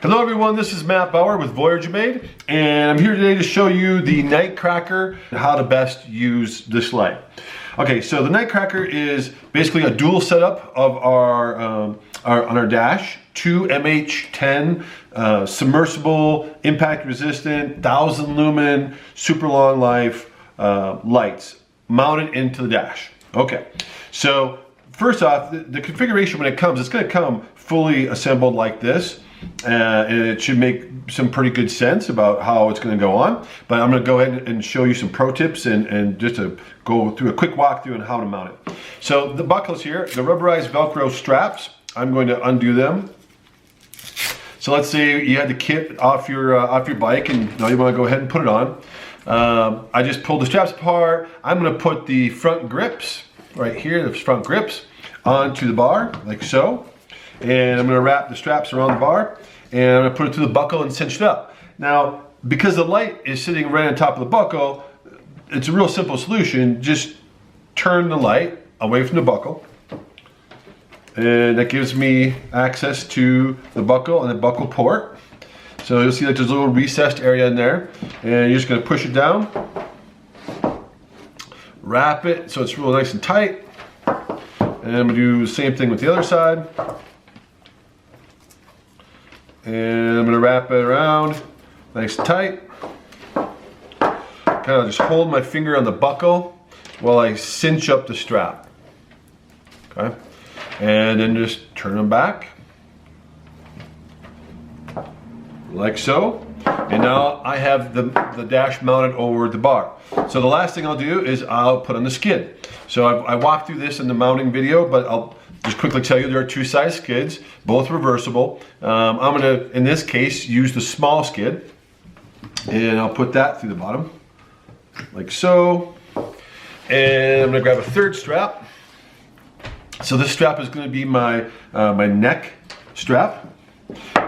Hello everyone, this is Matt Bauer with Voyager Made, and I'm here today to show you the Nightcracker and how to best use this light. Okay, so the Nightcracker is basically a dual setup of on our dash, two MH10 submersible, impact resistant, 1000 lumen, super long life lights mounted into the dash. Okay, so first off, the configuration when it comes, it's going to come fully assembled like this. And it should make some pretty good sense about how it's going to go on. But I'm going to go ahead and show you some pro tips and just to go through a quick walkthrough on how to mount it. So the buckles here, the rubberized Velcro straps, I'm going to undo them. So let's say you had the kit off your bike and now you want to go ahead and put it on. I just pulled the straps apart. I'm going to put the front grips right here, the front grips, onto the bar like so. And I'm going to wrap the straps around the bar and I'm going to put it through the buckle and cinch it up. Now, because the light is sitting right on top of the buckle, it's a real simple solution. Just turn the light away from the buckle. And that gives me access to the buckle and the buckle port. So you'll see that there's a little recessed area in there. And you're just going to push it down. Wrap it so it's real nice and tight. And I'm going to do the same thing with the other side. And I'm going to wrap it around nice and tight. Kind of just hold my finger on the buckle while I cinch up the strap. Okay, and then just turn them back like so. And now I have the dash mounted over the bar. So the last thing I'll do is I'll put on the skid. So I walked through this in the mounting video, but I'll just quickly tell you there are two size skids, both reversible. I'm going to, in this case, use the small skid. And I'll put that through the bottom, like so. And I'm going to grab a third strap. So this strap is going to be my neck strap.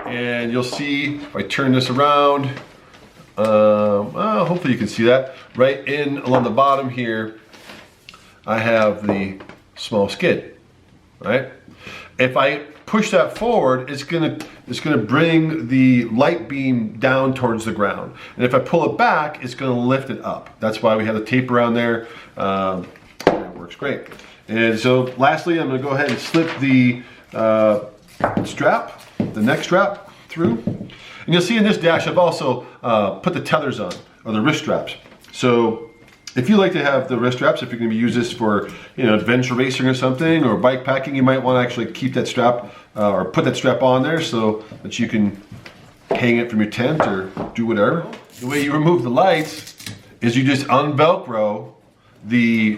And you'll see if I turn this around, well, hopefully you can see that. Right in along the bottom here, I have the small skid, right? If I push that forward, it's gonna bring the light beam down towards the ground. And if I pull it back, it's gonna lift it up. That's why we have the tape around there. It works great. And so lastly, I'm gonna go ahead and slip the strap, the neck strap through. And you'll see in this dash, I've also put the tethers on, or the wrist straps. So if you like to have the wrist straps, if you're going to use this for, you know, adventure racing or something, or bike packing, you might want to actually keep that strap or put that strap on there so that you can hang it from your tent or do whatever. The way you remove the lights is you just unvelcro the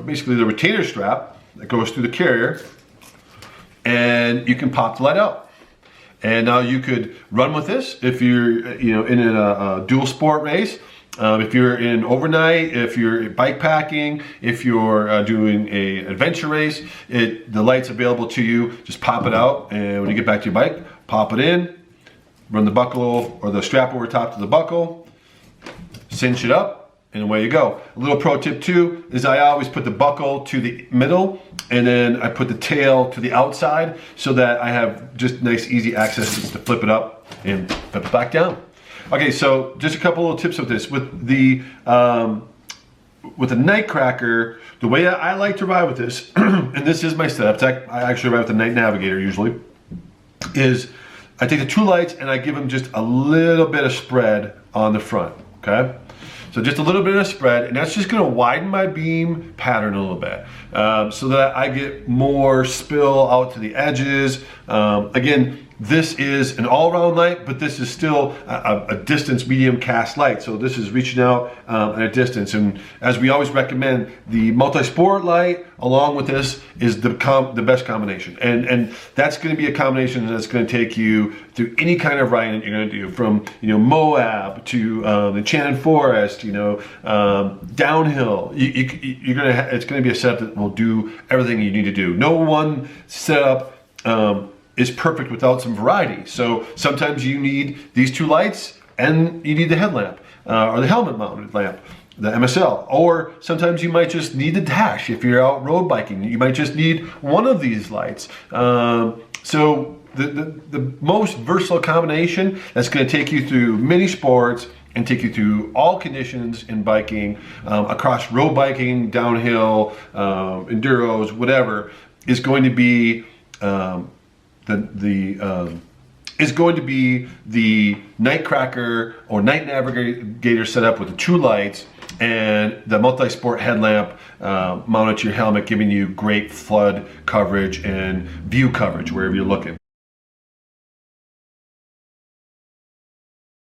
basically the retainer strap that goes through the carrier, and you can pop the light out. And now you could run with this if you're, you know, in a dual sport race. If you're in overnight, if you're bike packing, if you're doing an adventure race, the light's available to you. Just pop it out, and when you get back to your bike, pop it in, run the buckle or the strap over top to the buckle, cinch it up, and away you go. A little pro tip too is I always put the buckle to the middle, and then I put the tail to the outside so that I have just nice, easy access to flip it up and flip it back down. Okay, so just a couple little tips with this. With the Nightcracker, the way I like to ride with this, and this is my setup, I actually ride with the Night Navigator usually, is I take the two lights and I give them just a little bit of spread on the front, okay? So just a little bit of spread, and that's just gonna widen my beam pattern a little bit so that I get more spill out to the edges. Again, this is an all-round light, but this is still a distance medium cast light. So this is reaching out at a distance. And as we always recommend, the multi-sport light along with this is the best combination. And that's gonna be a combination that's gonna take you through any kind of riding that you're gonna do, from, you know, Moab to the Enchanted Forest, you know, downhill. It's gonna be a setup that will do everything you need to do. No one setup is perfect without some variety. So sometimes you need these two lights and you need the headlamp or the helmet mounted lamp, the MSL. Or sometimes you might just need the dash. If you're out road biking, you might just need one of these lights. So the most versatile combination that's going to take you through many sports and take you through all conditions in biking, across road biking, downhill, enduros, whatever, is going to be the Nightcracker or Night Navigator setup with the true lights and the multi-sport headlamp mounted to your helmet, giving you great flood coverage and view coverage wherever you're looking.